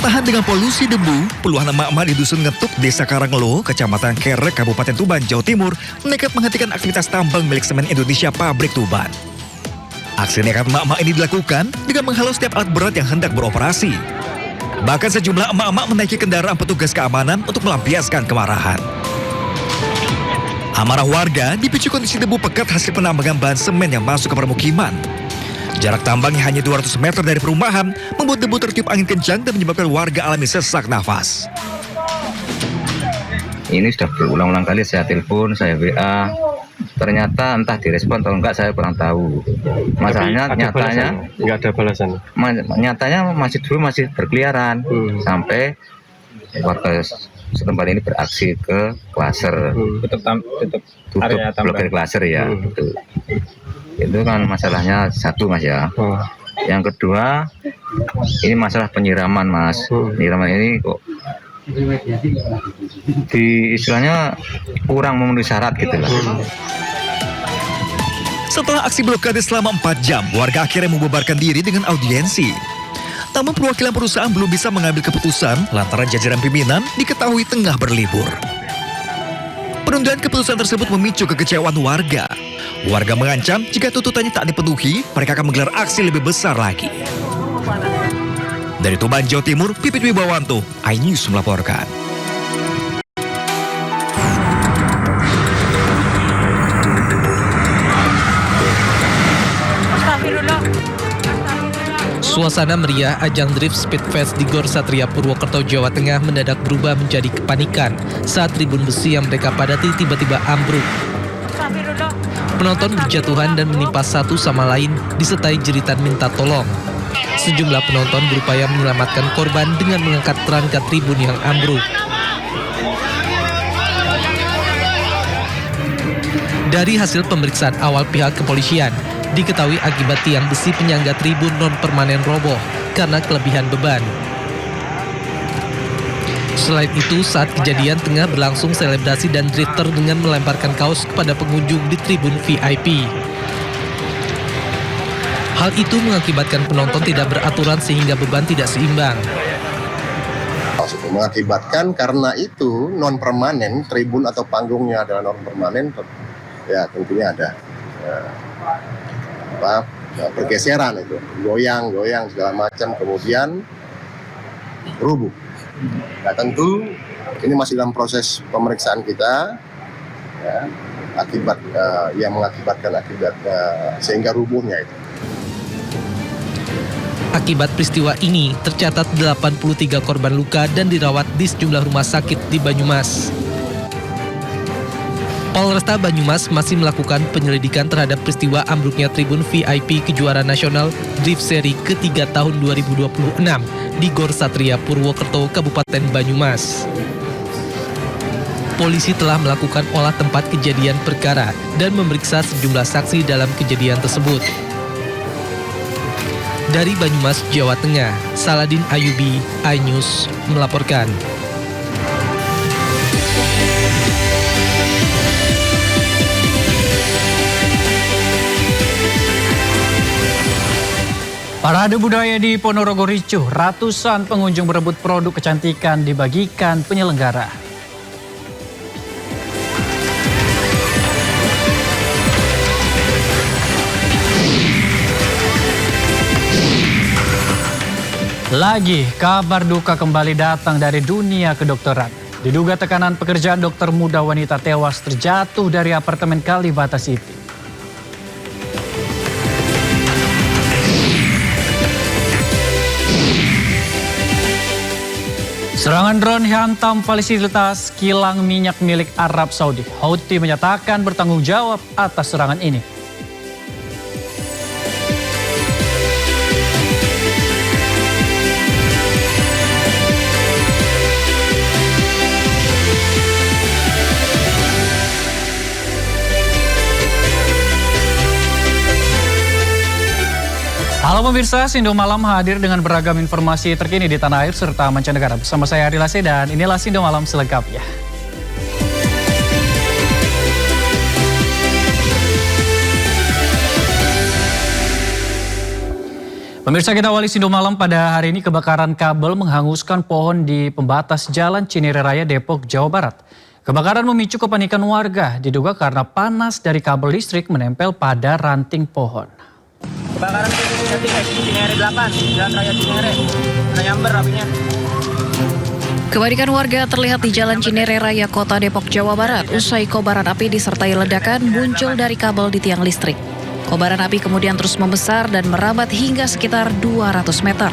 tahan dengan polusi debu, puluhan emak-emak di Dusun Ngetuk, Desa Karanglou, Kecamatan Kerek, Kabupaten Tuban, Jawa Timur, nekat menghentikan aktivitas tambang milik Semen Indonesia Pabrik Tuban. Aksi nekat emak-emak ini dilakukan dengan menghalau setiap alat berat yang hendak beroperasi. Bahkan sejumlah emak-emak menaiki kendaraan petugas keamanan untuk melampiaskan kemarahan. Amarah warga dipicu kondisi debu pekat hasil penambangan bahan semen yang masuk ke permukiman. Jarak tambangnya hanya 200 meter dari perumahan, membuat debu tertiup angin kencang dan menyebabkan warga alami sesak nafas. Ini sudah berulang-ulang kali saya telepon, saya WA. Ternyata entah direspon atau enggak, saya kurang tahu. Masalahnya nyatanya enggak ada balasan. Nyatanya masih berkeliaran sampai warga setempat ini beraksi ke klaser. Tutup blokir klaser ya. Itu kan masalahnya satu, Mas ya. Yang kedua, ini masalah penyiraman, Mas. Penyiraman ini kok istilahnya kurang memenuhi syarat gitu lah. Setelah aksi blokade selama 4 jam, warga akhirnya membubarkan diri dengan audiensi. Namun perwakilan perusahaan belum bisa mengambil keputusan lantaran jajaran pimpinan diketahui tengah berlibur. Penundaan keputusan tersebut memicu kekecewaan warga. Warga mengancam jika tuntutannya tak dipenuhi, mereka akan menggelar aksi lebih besar lagi. Dari Tuban, Jawa Timur, Pipit Wibawanto, iNews melaporkan. Suasana meriah ajang Drift Speed Fest di Gor Satria Purwokerto, Jawa Tengah mendadak berubah menjadi kepanikan saat tribun besi yang mereka padati tiba-tiba ambruk. Penonton berjatuhan dan menimpa satu sama lain disertai jeritan minta tolong. Sejumlah penonton berupaya menyelamatkan korban dengan mengangkat perangkat tribun yang ambruk. Dari hasil pemeriksaan awal pihak kepolisian, diketahui akibat tiang besi penyangga tribun non-permanen roboh karena kelebihan beban. Selain itu, saat kejadian tengah berlangsung selebrasi dan drifter dengan melemparkan kaos kepada pengunjung di tribun VIP. Hal itu mengakibatkan penonton tidak beraturan sehingga beban tidak seimbang. Mengakibatkan karena itu non-permanen, tribun atau panggungnya adalah non-permanen, ya tentunya ada pergeseran itu, goyang segala macam, kemudian rubuh. Nah tentu ini masih dalam proses pemeriksaan kita, ya, akibat yang mengakibatkan sehingga rubuhnya itu. Akibat peristiwa ini tercatat 83 korban luka dan dirawat di sejumlah rumah sakit di Banyumas. Polresta Banyumas masih melakukan penyelidikan terhadap peristiwa ambruknya tribun VIP kejuaraan nasional Drift Seri ketiga tahun 2026 di Gor Satria Purwokerto, Kabupaten Banyumas. Polisi telah melakukan olah tempat kejadian perkara dan memeriksa sejumlah saksi dalam kejadian tersebut. Dari Banyumas, Jawa Tengah, Saladin Ayubi, iNews melaporkan. Parade budaya di Ponorogo ricuh, ratusan pengunjung berebut produk kecantikan dibagikan penyelenggara. Lagi, kabar duka kembali datang dari dunia kedokteran. Diduga tekanan pekerjaan dokter muda wanita tewas terjatuh dari apartemen Kalibata City. Serangan drone hantam fasilitas kilang minyak milik Arab Saudi. Houthi menyatakan bertanggung jawab atas serangan ini. Halo pemirsa, Sindo Malam hadir dengan beragam informasi terkini di tanah air serta mancanegara. Bersama saya Ari Lase dan inilah Sindo Malam selengkapnya. Pemirsa, kita awali Sindo Malam pada hari ini. Kebakaran kabel menghanguskan pohon di pembatas Jalan Cinere Raya, Depok, Jawa Barat. Kebakaran memicu kepanikan warga, diduga karena panas dari kabel listrik menempel pada ranting pohon. Kebakaran di Cinere 8, Jalan Raya Cinere, nyamber apinya. Kepanikan warga terlihat di Jalan Cinere Raya, Kota Depok, Jawa Barat. Usai kobaran api disertai ledakan muncul dari kabel di tiang listrik. Kobaran api kemudian terus membesar dan merambat hingga sekitar 200 meter.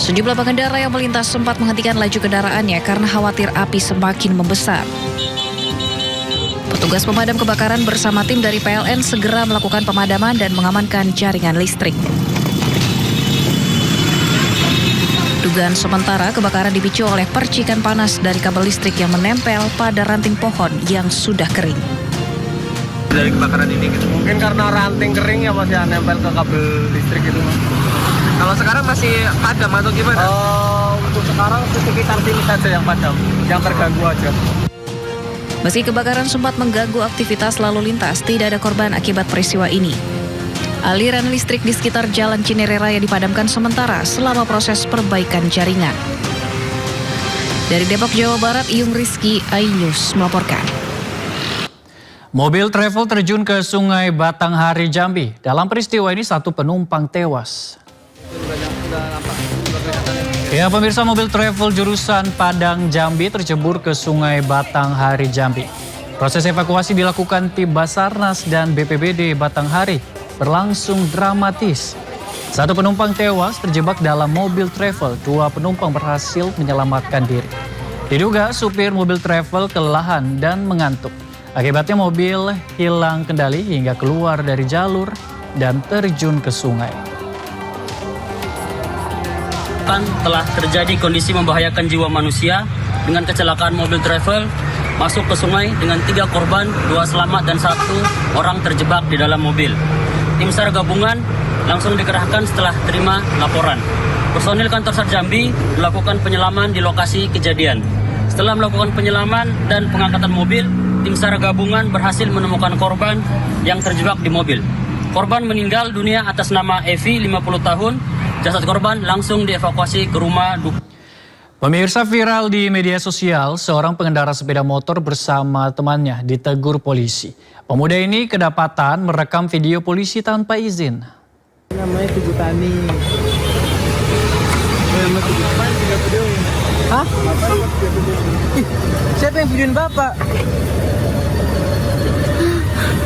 Sejumlah pengendara yang melintas sempat menghentikan laju kendaraannya karena khawatir api semakin membesar. Petugas pemadam kebakaran bersama tim dari PLN segera melakukan pemadaman dan mengamankan jaringan listrik. Dugaan sementara kebakaran dipicu oleh percikan panas dari kabel listrik yang menempel pada ranting pohon yang sudah kering. Dari kebakaran ini gitu. Mungkin karena ranting kering ya Mas, ya nempel ke kabel listrik itu Mas. Kalau sekarang masih padam atau gimana? Untuk sekarang sekitar sini saja yang padam, yang terganggu aja. Meski kebakaran sempat mengganggu aktivitas lalu lintas, tidak ada korban akibat peristiwa ini. Aliran listrik di sekitar Jalan Cinere Raya dipadamkan sementara selama proses perbaikan jaringan. Dari Depok, Jawa Barat, Iyung Rizky, iNews melaporkan. Mobil travel terjun ke Sungai Batanghari, Jambi. Dalam peristiwa ini satu penumpang tewas. Ya, pemirsa, mobil travel jurusan Padang, Jambi tercebur ke Sungai Batanghari, Jambi. Proses evakuasi dilakukan tim Basarnas dan BPBD Batanghari berlangsung dramatis. Satu penumpang tewas terjebak dalam mobil travel, dua penumpang berhasil menyelamatkan diri. Diduga supir mobil travel kelelahan dan mengantuk. Akibatnya mobil hilang kendali hingga keluar dari jalur dan terjun ke sungai. Telah terjadi kondisi membahayakan jiwa manusia dengan kecelakaan mobil travel masuk ke sungai dengan 3 korban, 2 selamat dan 1 orang terjebak di dalam mobil. Tim SAR gabungan langsung dikerahkan setelah terima laporan. Personil kantor SAR Jambi melakukan penyelaman di lokasi kejadian. Setelah melakukan penyelaman dan pengangkatan mobil, tim SAR gabungan berhasil menemukan korban yang terjebak di mobil. Korban meninggal dunia atas nama Evi, 50 tahun. Jasad korban langsung dievakuasi ke rumah duka. Pemirsa, viral di media sosial, seorang pengendara sepeda motor bersama temannya ditegur polisi. Pemuda ini kedapatan merekam video polisi tanpa izin. Namanya Tugu Tani. Hah? Siapa yang videoin Bapak?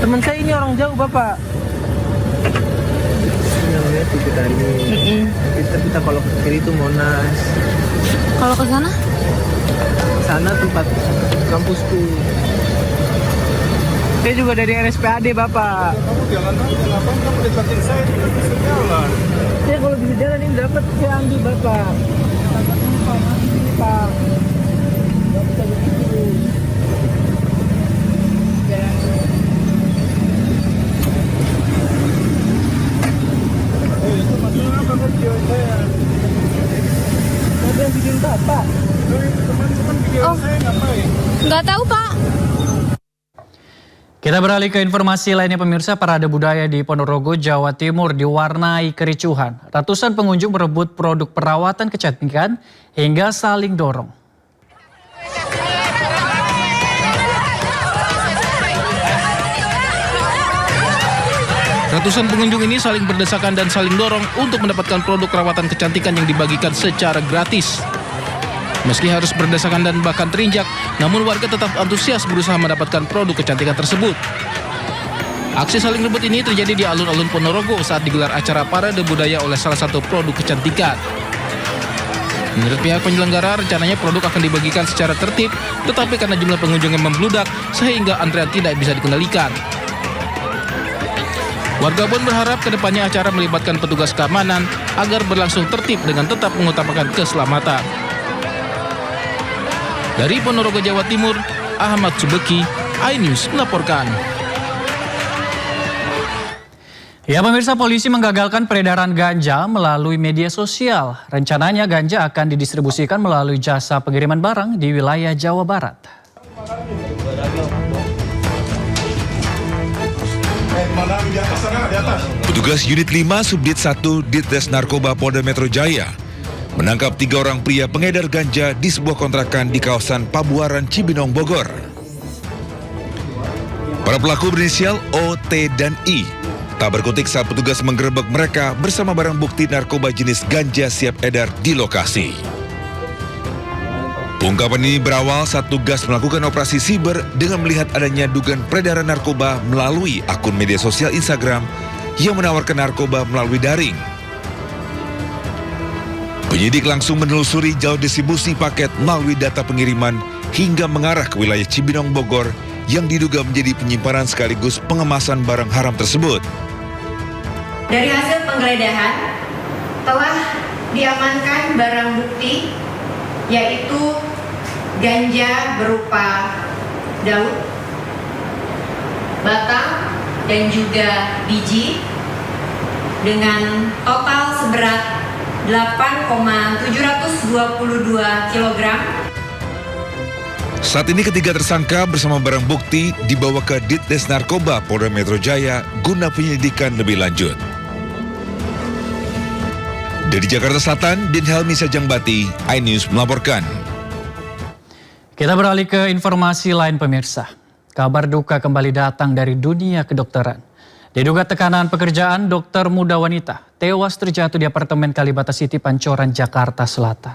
Teman saya ini orang jauh Bapak. Namanya Tugu Tani. Kita kalau ke kiri itu Monas. Kalau ke sana? Sana tempat kampusku. Saya juga dari RSPAD Bapak. Kamu jangan tahu kenapa kamu deketin saya itu bisa jalan. Saya kalau bisa jalan ini dapat saya ambil Bapak. Dapat Pak, nanti Pak. Gak bisa begitu. Itu maksudnya apa video saya? Ada yang bikin Bapak. Teman-teman video saya ngapain? Nggak tahu, Pak. Kita beralih ke informasi lainnya, pemirsa. Parade budaya di Ponorogo, Jawa Timur diwarnai kericuhan. Ratusan pengunjung berebut produk perawatan kecantikan hingga saling dorong. Ratusan pengunjung ini saling berdesakan dan saling dorong untuk mendapatkan produk perawatan kecantikan yang dibagikan secara gratis. Meski harus berdesakan dan bahkan terinjak, namun warga tetap antusias berusaha mendapatkan produk kecantikan tersebut. Aksi saling rebut ini terjadi di alun-alun Ponorogo saat digelar acara parade budaya oleh salah satu produk kecantikan. Menurut pihak penyelenggara, rencananya produk akan dibagikan secara tertib, tetapi karena jumlah pengunjung yang membludak, sehingga antrean tidak bisa dikendalikan. Warga pun berharap kedepannya acara melibatkan petugas keamanan agar berlangsung tertib dengan tetap mengutamakan keselamatan. Dari Ponorogo, Jawa Timur, Ahmad Subeki, iNews melaporkan. Ya, pemirsa, polisi menggagalkan peredaran ganja melalui media sosial. Rencananya ganja akan didistribusikan melalui jasa pengiriman barang di wilayah Jawa Barat. Mana di atas sana, di atas. Petugas Unit 5 Subdit 1 Ditres Narkoba Polda Metro Jaya menangkap 3 orang pria pengedar ganja di sebuah kontrakan di kawasan Pabuaran, Cibinong, Bogor. Para pelaku berinisial O, T, dan I tak berkutik saat petugas menggerebek mereka bersama barang bukti narkoba jenis ganja siap edar di lokasi. Ungkapan ini berawal saat tugas melakukan operasi siber dengan melihat adanya dugaan peredaran narkoba melalui akun media sosial Instagram yang menawarkan narkoba melalui daring. Penyidik langsung menelusuri jalur distribusi paket melalui data pengiriman hingga mengarah ke wilayah Cibinong, Bogor yang diduga menjadi penyimpanan sekaligus pengemasan barang haram tersebut. Dari hasil penggeledahan telah diamankan barang bukti yaitu ganja berupa daun, batang, dan juga biji dengan total seberat 8,722 kg. Saat ini ketiga tersangka bersama barang bukti dibawa ke Ditres Narkoba Polda Metro Jaya guna penyelidikan lebih lanjut. Dari Jakarta Selatan, Din Helmi Sajangbati, iNews melaporkan. Kita beralih ke informasi lain pemirsa. Kabar duka kembali datang dari dunia kedokteran. Diduga tekanan pekerjaan, dokter muda wanita tewas terjatuh di apartemen Kalibata City, Pancoran, Jakarta Selatan.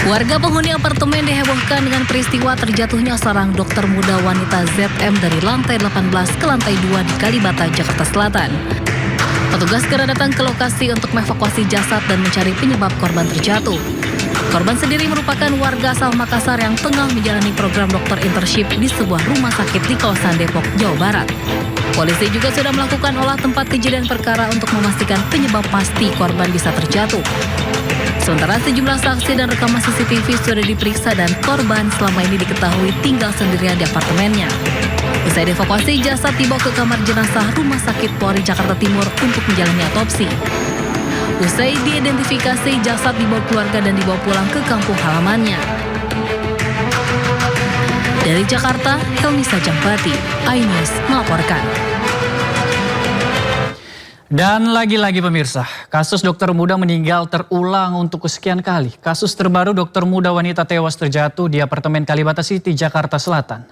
Warga penghuni apartemen dihebohkan dengan peristiwa terjatuhnya seorang dokter muda wanita ZM dari lantai 18 ke lantai 2 di Kalibata, Jakarta Selatan. Petugas segera datang ke lokasi untuk mengevakuasi jasad dan mencari penyebab korban terjatuh. Korban sendiri merupakan warga asal Makassar yang tengah menjalani program dokter internship di sebuah rumah sakit di kawasan Depok, Jawa Barat. Polisi juga sudah melakukan olah tempat kejadian perkara untuk memastikan penyebab pasti korban bisa terjatuh. Sementara sejumlah saksi dan rekaman CCTV sudah diperiksa dan korban selama ini diketahui tinggal sendirian di apartemennya. Usai dievakuasi, jasad dibawa ke kamar jenazah Rumah Sakit Polri Jakarta Timur untuk menjalani otopsi. Usai diidentifikasi, jasad dibawa keluarga dan dibawa pulang ke kampung halamannya. Dari Jakarta, Helmi Sajangbati, iNews melaporkan. Dan lagi-lagi pemirsa, kasus dokter muda meninggal terulang untuk kesekian kali. Kasus terbaru dokter muda wanita tewas terjatuh di apartemen Kalibata City, Jakarta Selatan.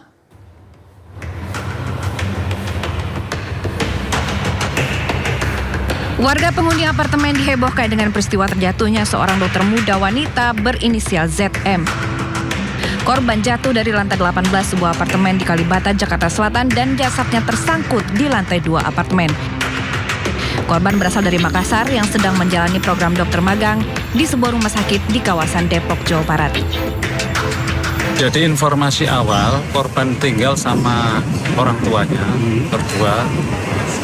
Warga penghuni apartemen dihebohkan dengan peristiwa terjatuhnya seorang dokter muda wanita berinisial ZM. Korban jatuh dari lantai 18 sebuah apartemen di Kalibata, Jakarta Selatan dan jasadnya tersangkut di lantai 2 apartemen. Korban berasal dari Makassar yang sedang menjalani program dokter magang di sebuah rumah sakit di kawasan Depok, Jawa Barat. Jadi informasi awal, korban tinggal sama orang tuanya berdua.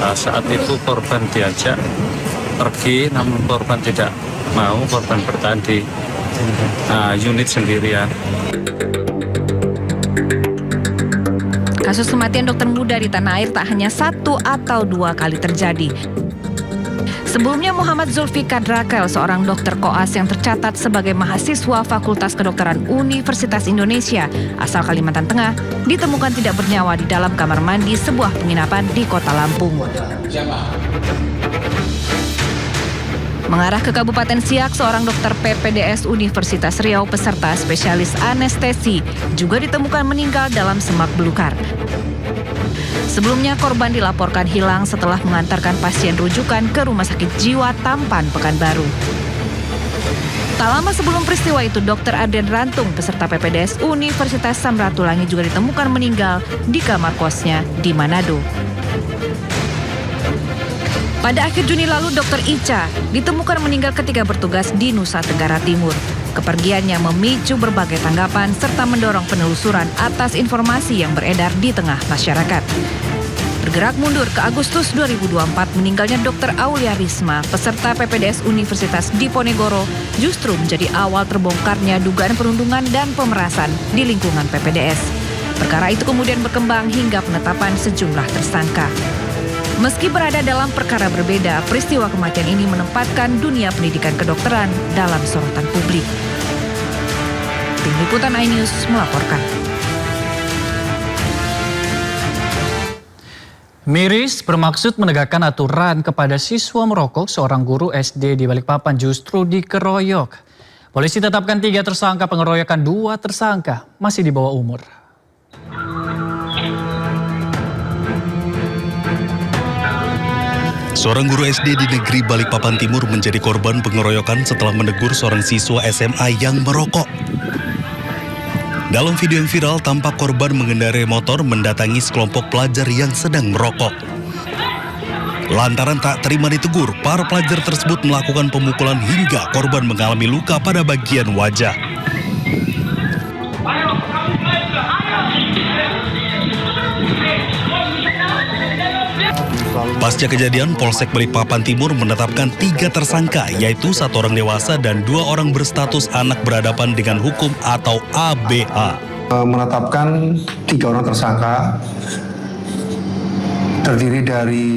Saat itu korban diajak pergi, namun korban tidak mau, korban bertahan di unit sendirian. Kasus kematian dokter muda di tanah air tak hanya 1 atau 2 kali terjadi. Sebelumnya Muhammad Zulfikar Drakel, seorang dokter koas yang tercatat sebagai mahasiswa Fakultas Kedokteran Universitas Indonesia asal Kalimantan Tengah, ditemukan tidak bernyawa di dalam kamar mandi sebuah penginapan di Kota Lampung. Mengarah ke Kabupaten Siak, seorang dokter PPDS Universitas Riau peserta spesialis anestesi juga ditemukan meninggal dalam semak belukar. Sebelumnya korban dilaporkan hilang setelah mengantarkan pasien rujukan ke Rumah Sakit Jiwa Tampan, Pekanbaru. Tak lama sebelum peristiwa itu, Dr. Adrian Rantung, peserta PPDS Universitas Samratulangi juga ditemukan meninggal di kamar kosnya di Manado. Pada akhir Juni lalu, Dr. Ica ditemukan meninggal ketika bertugas di Nusa Tenggara Timur. Kepergiannya memicu berbagai tanggapan serta mendorong penelusuran atas informasi yang beredar di tengah masyarakat. Bergerak mundur ke Agustus 2024, meninggalnya Dr. Aulia Risma, peserta PPDS Universitas Diponegoro, justru menjadi awal terbongkarnya dugaan perundungan dan pemerasan di lingkungan PPDS. Perkara itu kemudian berkembang hingga penetapan sejumlah tersangka. Meski berada dalam perkara berbeda, peristiwa kematian ini menempatkan dunia pendidikan kedokteran dalam sorotan publik. Tim Liputan iNews melaporkan. Miris bermaksud menegakkan aturan kepada siswa merokok, seorang guru SD di Balikpapan justru dikeroyok. Polisi tetapkan 3 tersangka pengeroyokan, 2 tersangka masih di bawah umur. Seorang guru SD di negeri Balikpapan Timur menjadi korban pengeroyokan setelah menegur seorang siswa SMA yang merokok. Dalam video yang viral, tampak korban mengendarai motor mendatangi sekelompok pelajar yang sedang merokok. Lantaran tak terima ditegur, para pelajar tersebut melakukan pemukulan hingga korban mengalami luka pada bagian wajah. Pasca kejadian, Polsek Balikpapan Timur menetapkan 3 tersangka, yaitu 1 orang dewasa dan 2 orang berstatus anak berhadapan dengan hukum atau ABH. Menetapkan 3 orang tersangka, terdiri dari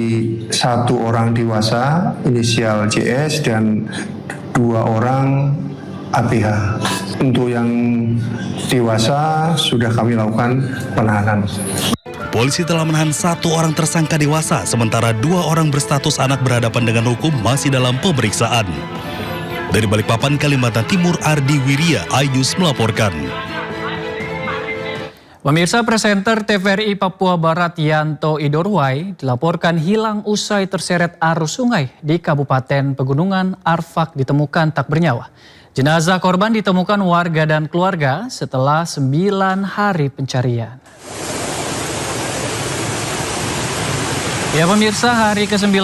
1 orang dewasa, inisial JS, dan 2 orang ABH. Untuk yang dewasa sudah kami lakukan penahanan. Polisi telah menahan 1 orang tersangka dewasa, sementara 2 orang berstatus anak berhadapan dengan hukum masih dalam pemeriksaan. Dari Balikpapan, Kalimantan Timur, Ardi Wirya, iNews melaporkan. Pemirsa, presenter TVRI Papua Barat Yanto Idorwai dilaporkan hilang usai terseret arus sungai di Kabupaten Pegunungan Arfak ditemukan tak bernyawa. Jenazah korban ditemukan warga dan keluarga setelah 9 hari pencarian. Ya pemirsa, hari ke-9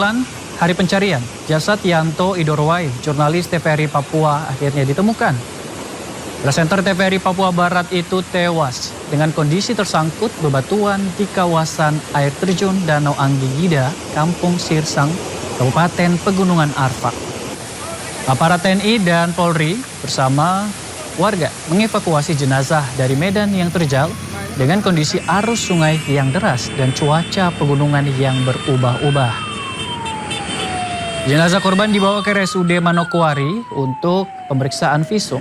hari pencarian, jasad Yanto Idorwai, jurnalis TVRI Papua, akhirnya ditemukan. Presenter TVRI Papua Barat itu tewas dengan kondisi tersangkut bebatuan di kawasan air terjun Danau Anggi Gida, Kampung Sirsang, Kabupaten Pegunungan Arfak. Aparat TNI dan Polri bersama warga mengevakuasi jenazah dari medan yang terjal dengan kondisi arus sungai yang deras dan cuaca pegunungan yang berubah-ubah. Jenazah korban dibawa ke RSUD Manokwari untuk pemeriksaan visum.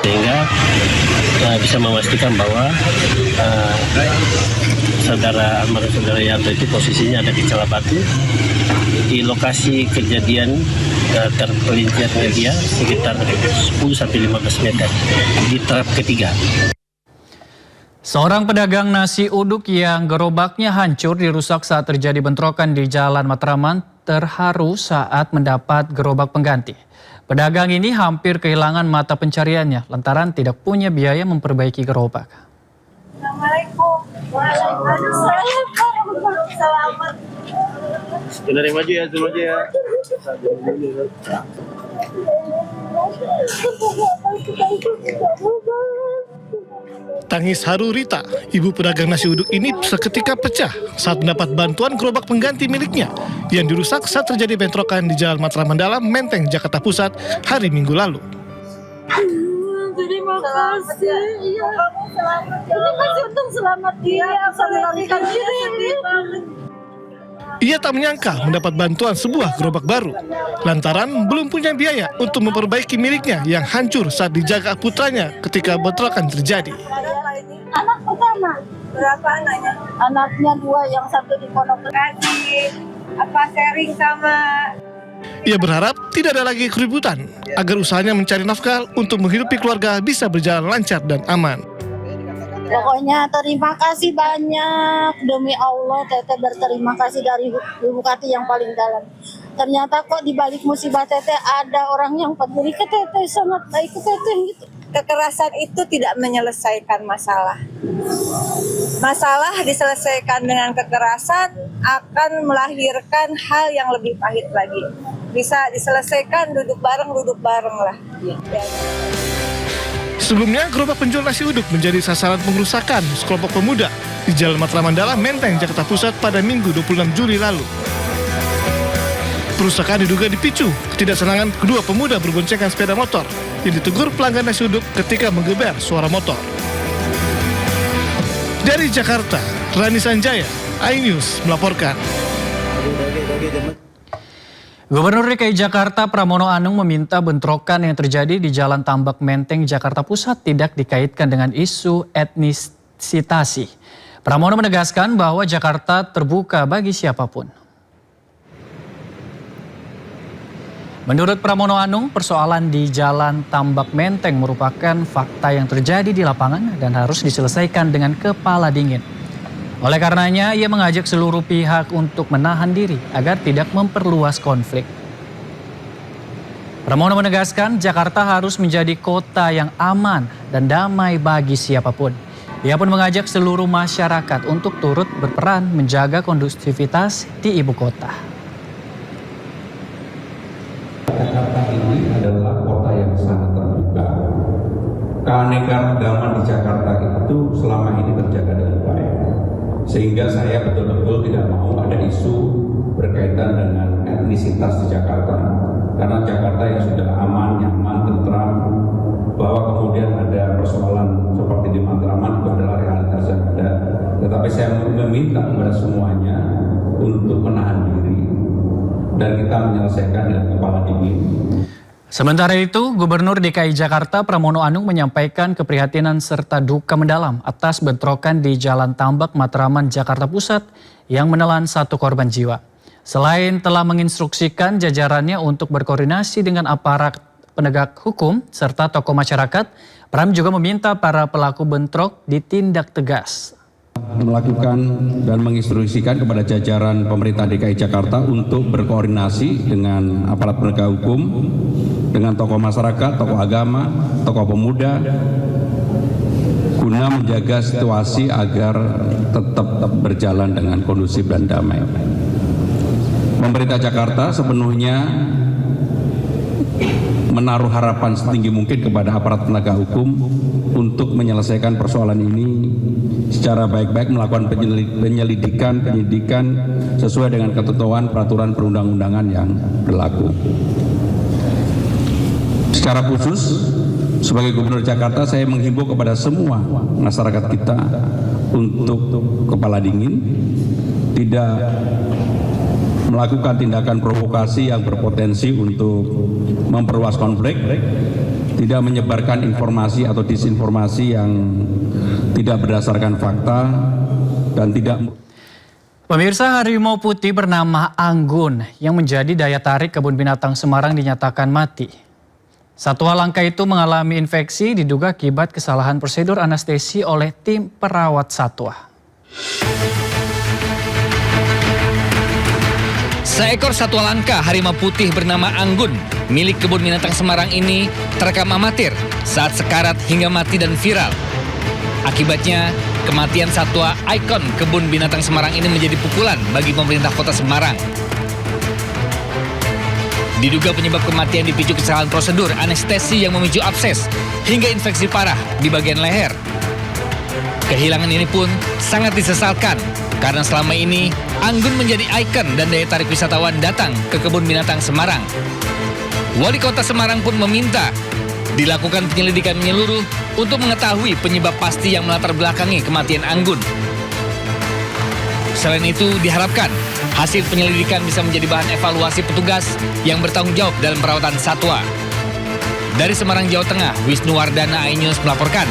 Sehingga bisa memastikan bahwa almarhum saudara Yanto itu posisinya ada di Calabatu, di lokasi kejadian terpelincir media sekitar 10-15 meter di trap ketiga. Seorang pedagang nasi uduk yang gerobaknya hancur dirusak saat terjadi bentrokan di Jalan Matraman terharu saat mendapat gerobak pengganti. Pedagang ini hampir kehilangan mata pencariannya lantaran tidak punya biaya memperbaiki gerobak. Assalamualaikum. Selamat. Dari maju ya, zoom aja ya. Tangis haru Rita, ibu pedagang nasi uduk ini seketika pecah saat mendapat bantuan gerobak pengganti miliknya yang dirusak saat terjadi bentrokan di Jalan Matraman Dalam, Menteng, Jakarta Pusat hari Minggu lalu. Terima kasih. Iya. Terima kasih untuk selamat dia. Melarikan diri. Ia tak menyangka mendapat bantuan sebuah gerobak baru lantaran belum punya biaya untuk memperbaiki miliknya yang hancur saat dijaga putranya ketika bentrokan terjadi. Anak pertama. Berapa anaknya? Anaknya 2, yang 1 di Pondok Kasih. Sharing sama. Ia berharap tidak ada lagi keributan agar usahanya mencari nafkah untuk menghidupi keluarga bisa berjalan lancar dan aman. Pokoknya terima kasih banyak, demi Allah Teteh berterima kasih dari lubuk hati yang paling dalam. Ternyata kok di balik musibah Teteh ada orang yang peduli ke Teteh, sangat baik ke Teteh gitu. Kekerasan itu tidak menyelesaikan masalah. Masalah diselesaikan dengan kekerasan akan melahirkan hal yang lebih pahit lagi. Bisa diselesaikan duduk bareng lah. Ya. Sebelumnya, gerobak penjual nasi uduk menjadi sasaran pengerusakan sekelompok pemuda di Jalan Matraman Dalam, Menteng, Jakarta Pusat pada Minggu 26 Juli lalu. Perusakan diduga dipicu ketidaksenangan kedua pemuda berboncengan sepeda motor yang ditegur pelanggan nasi uduk ketika menggeber suara motor. Dari Jakarta, Rani Sanjaya, iNews melaporkan. Gubernur DKI Jakarta Pramono Anung meminta bentrokan yang terjadi di Jalan Tambak Menteng, Jakarta Pusat tidak dikaitkan dengan isu etnisitasi. Pramono menegaskan bahwa Jakarta terbuka bagi siapapun. Menurut Pramono Anung, persoalan di Jalan Tambak Menteng merupakan fakta yang terjadi di lapangan dan harus diselesaikan dengan kepala dingin. Oleh karenanya, ia mengajak seluruh pihak untuk menahan diri agar tidak memperluas konflik. Pramono menegaskan Jakarta harus menjadi kota yang aman dan damai bagi siapapun. Ia pun mengajak seluruh masyarakat untuk turut berperan menjaga kondusivitas di ibu kota. Jakarta ini adalah kota yang sangat terbuka. Keanekaragaman di Jakarta itu selama ini terjaga dengan baik. Sehingga saya betul-betul tidak mau ada isu berkaitan dengan etnisitas di Jakarta. Karena Jakarta yang sudah aman, nyaman, tentram, bahwa kemudian ada persoalan seperti di Matraman itu adalah realitas yang ada. Tetapi saya meminta kepada semuanya untuk menahan diri dan kita menyelesaikan dengan kepala dingin. Sementara itu, Gubernur DKI Jakarta Pramono Anung menyampaikan keprihatinan serta duka mendalam atas bentrokan di Jalan Tambak Matraman, Jakarta Pusat yang menelan 1 korban jiwa. Selain telah menginstruksikan jajarannya untuk berkoordinasi dengan aparat penegak hukum serta tokoh masyarakat, Pram juga meminta para pelaku bentrok ditindak tegas. Melakukan dan menginstruksikan kepada jajaran pemerintah DKI Jakarta untuk berkoordinasi dengan aparat penegak hukum, dengan tokoh masyarakat, tokoh agama, tokoh pemuda, guna menjaga situasi agar tetap berjalan dengan kondusif dan damai. Pemerintah Jakarta sepenuhnya menaruh harapan setinggi mungkin kepada aparat penegak hukum untuk menyelesaikan persoalan ini secara baik-baik, melakukan penyidikan sesuai dengan ketentuan peraturan perundang-undangan yang berlaku. Secara khusus, sebagai Gubernur Jakarta, saya menghimbau kepada semua masyarakat kita untuk kepala dingin, tidak melakukan tindakan provokasi yang berpotensi untuk memperluas konflik, tidak menyebarkan informasi atau disinformasi yang tidak berdasarkan fakta, dan tidak... Pemirsa, harimau putih bernama Anggun yang menjadi daya tarik Kebun Binatang Semarang dinyatakan mati. Satwa langka itu mengalami infeksi diduga akibat kesalahan prosedur anestesi oleh tim perawat satwa. Seekor satwa langka harimau putih bernama Anggun milik Kebun Binatang Semarang ini terekam amatir saat sekarat hingga mati dan viral. Akibatnya, kematian satwa ikon Kebun Binatang Semarang ini menjadi pukulan bagi pemerintah kota Semarang. Diduga penyebab kematian dipicu kesalahan prosedur anestesi yang memicu abses hingga infeksi parah di bagian leher. Kehilangan ini pun sangat disesalkan karena selama ini Anggun menjadi ikon dan daya tarik wisatawan datang ke Kebun Binatang Semarang. Wali Kota Semarang pun meminta dilakukan penyelidikan menyeluruh untuk mengetahui penyebab pasti yang melatar belakangi kematian Anggun. Selain itu, diharapkan hasil penyelidikan bisa menjadi bahan evaluasi petugas yang bertanggung jawab dalam perawatan satwa. Dari Semarang, Jawa Tengah, Wisnu Wardana, iNews melaporkan.